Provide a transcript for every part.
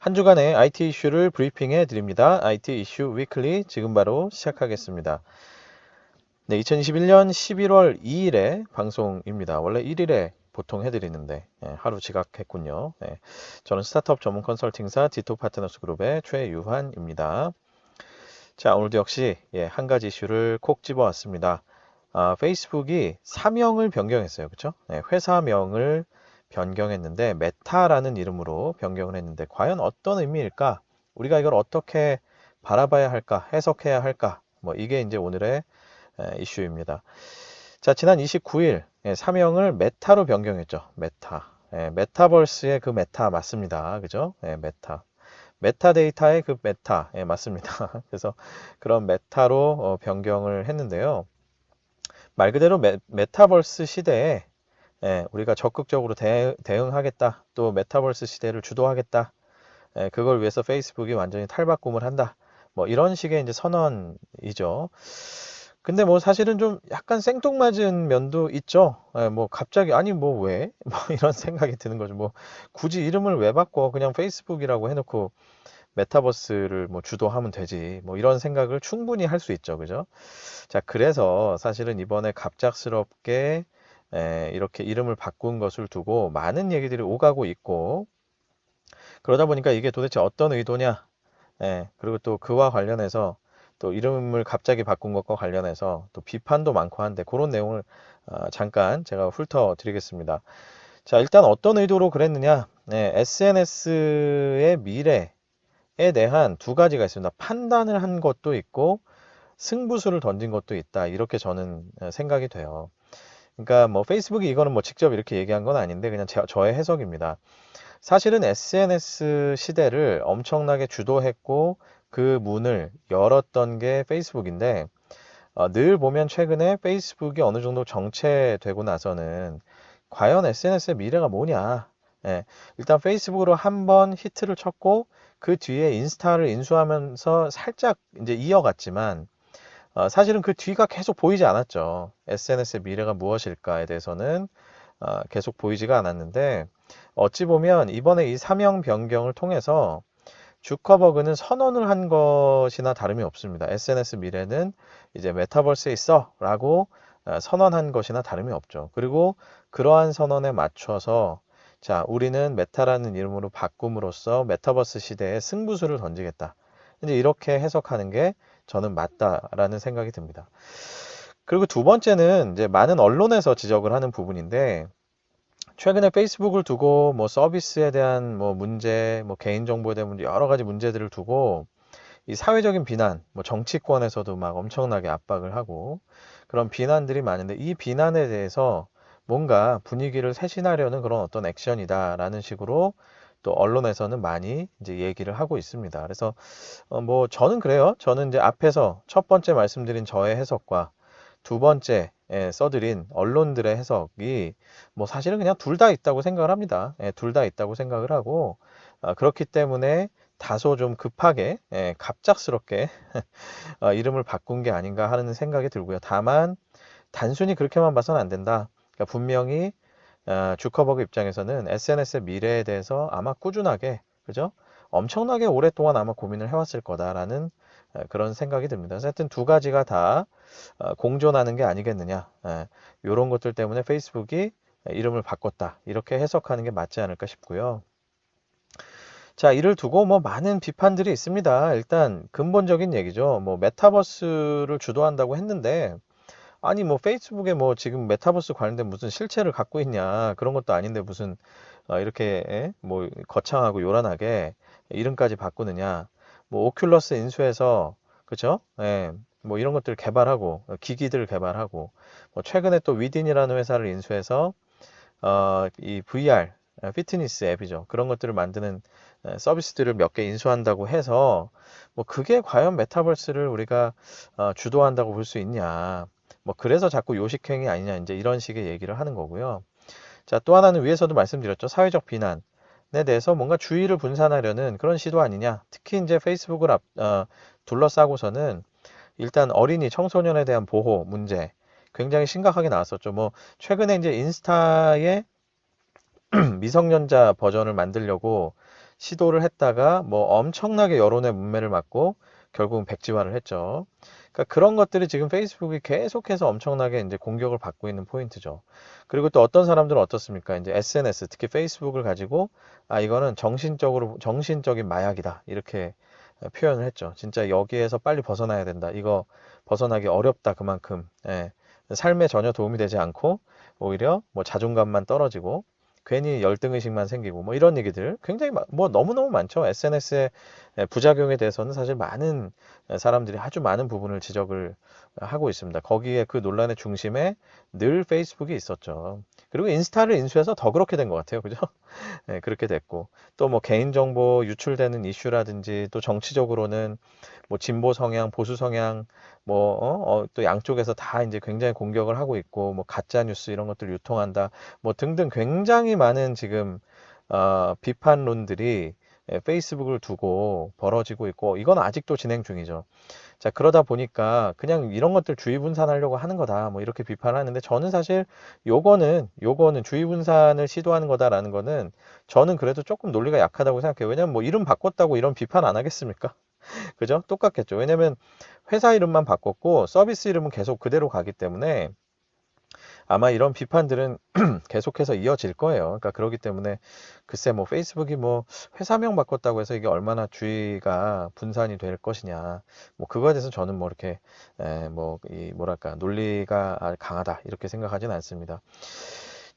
한 주간의 IT 이슈를 브리핑해 드립니다. IT 이슈 위클리 지금 바로 시작하겠습니다. 네, 2021년 11월 2일에 방송입니다. 원래 1일에 보통 해드리는데 하루 지각했군요. 네, 저는 스타트업 전문 컨설팅사 디토 파트너스 그룹의 최유환입니다. 자, 오늘도 역시 한 가지 이슈를 콕 집어왔습니다. 페이스북이 사명을 변경했어요. 그렇죠? 네, 회사명을 변경했는데 메타라는 이름으로 변경을 했는데 과연 어떤 의미일까? 우리가 이걸 어떻게 바라봐야 할까? 해석해야 할까? 뭐 이게 이제 오늘의 이슈입니다. 자, 지난 29일 사명을 메타로 변경했죠. 메타. 메타버스의 그 메타 맞습니다. 그죠? 메타. 메타데이터의 그 메타, 맞습니다. 그래서 그런 메타로 변경을 했는데요. 말 그대로 메타버스 시대에 우리가 적극적으로 대응하겠다. 또 메타버스 시대를 주도하겠다. 그걸 위해서 페이스북이 완전히 탈바꿈을 한다. 뭐 이런 식의 이제 선언이죠. 근데 뭐 사실은 좀 약간 생뚱맞은 면도 있죠. 뭐 갑자기 아니 뭐 왜? 뭐 이런 생각이 드는 거죠. 뭐 굳이 이름을 왜 바꿔? 그냥 페이스북이라고 해놓고 메타버스를 뭐 주도하면 되지. 뭐 이런 생각을 충분히 할 수 있죠. 그죠? 자, 그래서 사실은 이번에 갑작스럽게 이렇게 이름을 바꾼 것을 두고 많은 얘기들이 오가고 있고 그러다 보니까 이게 도대체 어떤 의도냐? 그리고 또 그와 관련해서 또 이름을 갑자기 바꾼 것과 관련해서 또 비판도 많고 한데 그런 내용을 잠깐 제가 훑어 드리겠습니다. 자, 일단 어떤 의도로 그랬느냐? SNS의 미래에 대한 두 가지가 있습니다. 판단을 한 것도 있고 승부수를 던진 것도 있다. 이렇게 저는 생각이 돼요. 그러니까 뭐 페이스북이 이거는 뭐 직접 이렇게 얘기한 건 아닌데 그냥 저의 해석입니다. 사실은 SNS 시대를 엄청나게 주도했고 그 문을 열었던 게 페이스북인데 늘 보면 최근에 페이스북이 어느 정도 정체되고 나서는 과연 SNS의 미래가 뭐냐? 일단 페이스북으로 한번 히트를 쳤고 그 뒤에 인스타를 인수하면서 살짝 이제 이어갔지만 사실은 그 뒤가 계속 보이지 않았죠. SNS의 미래가 무엇일까에 대해서는 계속 보이지가 않았는데 어찌 보면 이번에 이 사명 변경을 통해서 주커버그는 선언을 한 것이나 다름이 없습니다. SNS 미래는 이제 메타버스에 있어 라고 선언한 것이나 다름이 없죠. 그리고 그러한 선언에 맞춰서 자, 우리는 메타라는 이름으로 바꿈으로써 메타버스 시대에 승부수를 던지겠다. 이제 이렇게 해석하는 게 저는 맞다라는 생각이 듭니다. 그리고 두 번째는 이제 많은 언론에서 지적을 하는 부분인데 최근에 페이스북을 두고 뭐 서비스에 대한 뭐 문제, 뭐 개인정보에 대한 문제, 여러 가지 문제들을 두고 이 사회적인 비난, 뭐 정치권에서도 막 엄청나게 압박을 하고 그런 비난들이 많은데 이 비난에 대해서 뭔가 분위기를 쇄신하려는 그런 어떤 액션이다라는 식으로 또 언론에서는 많이 이제 얘기를 하고 있습니다. 그래서 뭐 저는 그래요. 저는 이제 앞에서 첫 번째 말씀드린 저의 해석과 두 번째 써드린 언론들의 해석이 뭐 사실은 그냥 둘 다 있다고 생각을 합니다. 둘 다 있다고 생각을 하고 그렇기 때문에 다소 좀 급하게 갑작스럽게 이름을 바꾼 게 아닌가 하는 생각이 들고요. 다만 단순히 그렇게만 봐서는 안 된다. 그러니까 분명히 주커버그 입장에서는 SNS의 미래에 대해서 아마 꾸준하게 그죠? 엄청나게 오랫동안 아마 고민을 해왔을 거다라는 그런 생각이 듭니다. 그래서 하여튼 두 가지가 다 공존하는 게 아니겠느냐. 이런 것들 때문에 페이스북이 이름을 바꿨다. 이렇게 해석하는 게 맞지 않을까 싶고요. 자, 이를 두고 뭐 많은 비판들이 있습니다. 일단 근본적인 얘기죠. 뭐 메타버스를 주도한다고 했는데 아니 뭐 페이스북에 뭐 지금 메타버스 관련된 무슨 실체를 갖고 있냐 그런 것도 아닌데 무슨 이렇게 뭐 거창하고 요란하게 이름까지 바꾸느냐 뭐 오큘러스 인수해서 그죠? 뭐 이런 것들 개발하고 기기들 개발하고 뭐 최근에 또 위딘이라는 회사를 인수해서 이 VR 피트니스 앱이죠. 그런 것들을 만드는 서비스들을 몇 개 인수한다고 해서 뭐 그게 과연 메타버스를 우리가 주도한다고 볼 수 있냐. 뭐 그래서 자꾸 요식행위 아니냐 이제 이런 식의 얘기를 하는 거고요. 자, 또 하나는 위에서도 말씀드렸죠. 사회적 비난에 대해서 뭔가 주의를 분산하려는 그런 시도 아니냐. 특히 이제 페이스북을 둘러싸고서는 일단 어린이 청소년에 대한 보호 문제 굉장히 심각하게 나왔었죠. 뭐 최근에 이제 인스타에 미성년자 버전을 만들려고 시도를 했다가 뭐 엄청나게 여론의 문매를 맞고 결국은 백지화를 했죠. 그러니까 그런 것들이 지금 페이스북이 계속해서 엄청나게 이제 공격을 받고 있는 포인트죠. 그리고 또 어떤 사람들은 어떻습니까? 이제 SNS, 특히 페이스북을 가지고 이거는 정신적인 마약이다. 이렇게 표현을 했죠. 진짜 여기에서 빨리 벗어나야 된다. 이거 벗어나기 어렵다. 그만큼. 예. 삶에 전혀 도움이 되지 않고 오히려 뭐 자존감만 떨어지고 괜히 열등의식만 생기고 뭐 이런 얘기들 굉장히 뭐 너무너무 많죠. SNS의 부작용에 대해서는 사실 많은 사람들이 아주 많은 부분을 지적을 하고 있습니다. 거기에 그 논란의 중심에 늘 페이스북이 있었죠. 그리고 인스타를 인수해서 더 그렇게 된 것 같아요. 그죠? 네, 그렇게 됐고 또 뭐 개인정보 유출되는 이슈라든지 또 정치적으로는 뭐 진보 성향, 보수 성향 뭐 또 양쪽에서 다 이제 굉장히 공격을 하고 있고 뭐 가짜 뉴스 이런 것들 유통한다 뭐 등등 굉장히 많은 지금 비판론들이 페이스북을 두고 벌어지고 있고 이건 아직도 진행 중이죠. 자, 그러다 보니까 그냥 이런 것들 주의 분산하려고 하는 거다. 뭐 이렇게 비판하는데 저는 사실 요거는 주의 분산을 시도하는 거다라는 거는 저는 그래도 조금 논리가 약하다고 생각해요. 왜냐면 뭐 이름 바꿨다고 이런 비판 안 하겠습니까? 그죠? 똑같겠죠. 왜냐면 회사 이름만 바꿨고 서비스 이름은 계속 그대로 가기 때문에 아마 이런 비판들은 계속해서 이어질 거예요. 그러니까 그러기 때문에 글쎄 뭐 페이스북이 뭐 회사명 바꿨다고 해서 이게 얼마나 주의가 분산이 될 것이냐. 뭐 그거에 대해서 저는 뭐 이렇게 뭐이 뭐랄까 논리가 강하다 이렇게 생각하진 않습니다.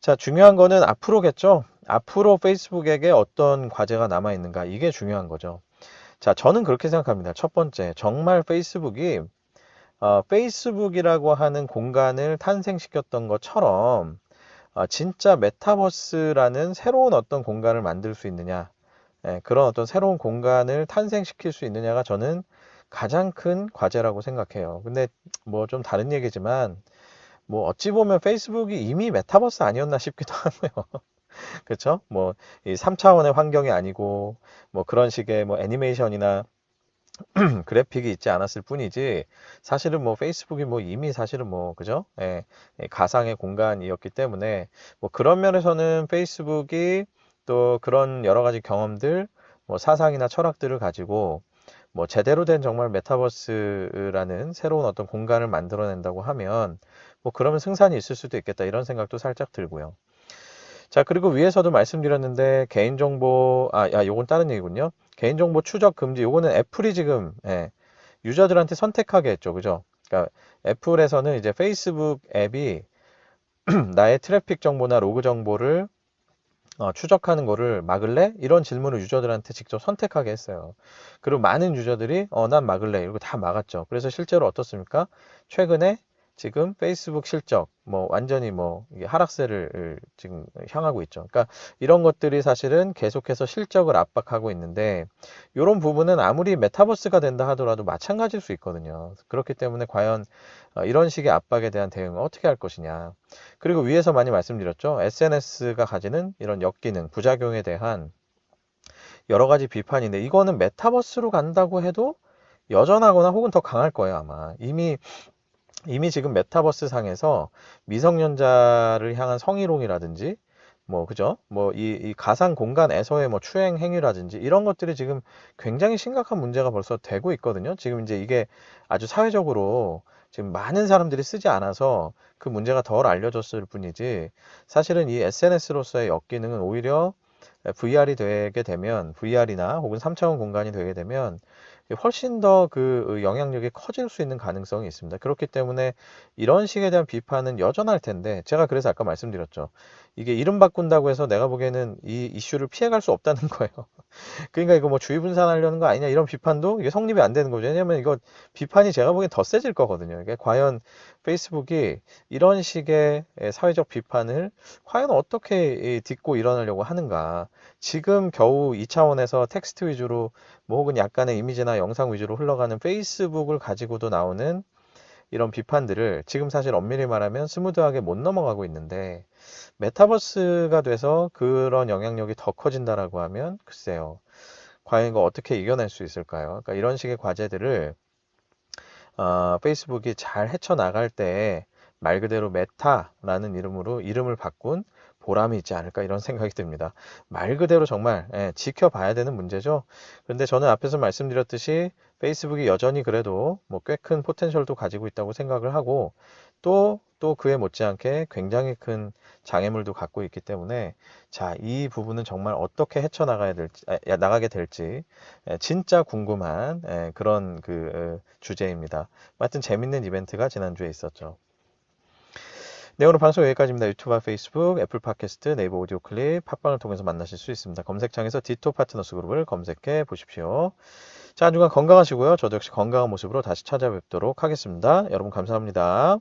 자, 중요한 거는 앞으로겠죠. 앞으로 페이스북에게 어떤 과제가 남아 있는가 이게 중요한 거죠. 자, 저는 그렇게 생각합니다. 첫 번째, 정말 페이스북이라고 하는 공간을 탄생시켰던 것처럼 진짜 메타버스라는 새로운 어떤 공간을 만들 수 있느냐, 그런 어떤 새로운 공간을 탄생시킬 수 있느냐가 저는 가장 큰 과제라고 생각해요. 근데 뭐 좀 다른 얘기지만 뭐 어찌 보면 페이스북이 이미 메타버스 아니었나 싶기도 하고요. 그렇죠? 뭐이 3차원의 환경이 아니고 뭐 그런 식의 뭐 애니메이션이나 그래픽이 있지 않았을 뿐이지 사실은 뭐 페이스북이 뭐 이미 사실은 뭐 그죠? 가상의 공간이었기 때문에 뭐 그런 면에서는 페이스북이 또 그런 여러 가지 경험들 뭐 사상이나 철학들을 가지고 뭐 제대로 된 정말 메타버스라는 새로운 어떤 공간을 만들어낸다고 하면 뭐 그러면 승산이 있을 수도 있겠다 이런 생각도 살짝 들고요. 자, 그리고 위에서도 말씀드렸는데 개인정보, 요건 다른 얘기군요. 개인정보 추적 금지, 요거는 애플이 지금 유저들한테 선택하게 했죠. 그죠? 그러니까 애플에서는 이제 페이스북 앱이 나의 트래픽 정보나 로그 정보를 추적하는 거를 막을래? 이런 질문을 유저들한테 직접 선택하게 했어요. 그리고 많은 유저들이 난 막을래. 이러고 다 막았죠. 그래서 실제로 어떻습니까? 최근에 지금 페이스북 실적 뭐 완전히 뭐 이게 하락세를 지금 향하고 있죠. 그러니까 이런 것들이 사실은 계속해서 실적을 압박하고 있는데 이런 부분은 아무리 메타버스가 된다 하더라도 마찬가지일 수 있거든요. 그렇기 때문에 과연 이런 식의 압박에 대한 대응을 어떻게 할 것이냐. 그리고 위에서 많이 말씀드렸죠. SNS가 가지는 이런 역기능, 부작용에 대한 여러 가지 비판인데 이거는 메타버스로 간다고 해도 여전하거나 혹은 더 강할 거예요, 아마. 이미 지금 메타버스 상에서 미성년자를 향한 성희롱이라든지 뭐 그죠? 뭐 이 가상 공간에서의 뭐 추행 행위라든지 이런 것들이 지금 굉장히 심각한 문제가 벌써 되고 있거든요. 지금 이제 이게 아주 사회적으로 지금 많은 사람들이 쓰지 않아서 그 문제가 덜 알려졌을 뿐이지 사실은 이 SNS로서의 역기능은 오히려 VR이 되게 되면 VR이나 혹은 3차원 공간이 되게 되면 훨씬 더 그 영향력이 커질 수 있는 가능성이 있습니다. 그렇기 때문에 이런 식에 대한 비판은 여전할 텐데 제가 그래서 아까 말씀드렸죠. 이게 이름 바꾼다고 해서 내가 보기에는 이 이슈를 피해갈 수 없다는 거예요. 그러니까 이거 뭐 주의 분산하려는 거 아니냐 이런 비판도 이게 성립이 안 되는 거죠. 왜냐면 이거 비판이 제가 보기엔 더 세질 거거든요. 이게 과연 페이스북이 이런 식의 사회적 비판을 과연 어떻게 딛고 일어나려고 하는가. 지금 겨우 2차원에서 텍스트 위주로 뭐 혹은 약간의 이미지나 영상 위주로 흘러가는 페이스북을 가지고도 나오는 이런 비판들을 지금 사실 엄밀히 말하면 스무드하게 못 넘어가고 있는데 메타버스가 돼서 그런 영향력이 더 커진다라고 하면 글쎄요. 과연 이거 어떻게 이겨낼 수 있을까요? 그러니까 이런 식의 과제들을 페이스북이 잘 헤쳐나갈 때 말 그대로 메타라는 이름으로 이름을 바꾼 보람이 있지 않을까 이런 생각이 듭니다. 말 그대로 정말 지켜봐야 되는 문제죠. 그런데 저는 앞에서 말씀드렸듯이 페이스북이 여전히 그래도 뭐 꽤 큰 포텐셜도 가지고 있다고 생각을 하고 또 그에 못지않게 굉장히 큰 장애물도 갖고 있기 때문에 자, 이 부분은 정말 어떻게 나가게 될지 진짜 궁금한 그런 주제입니다. 하여튼 재밌는 이벤트가 지난주에 있었죠. 네, 오늘 방송 여기까지입니다. 유튜브와 페이스북, 애플 팟캐스트, 네이버 오디오 클립, 팟빵을 통해서 만나실 수 있습니다. 검색창에서 디토 파트너스 그룹을 검색해 보십시오. 자, 한 주간 건강하시고요. 저도 역시 건강한 모습으로 다시 찾아뵙도록 하겠습니다. 여러분 감사합니다.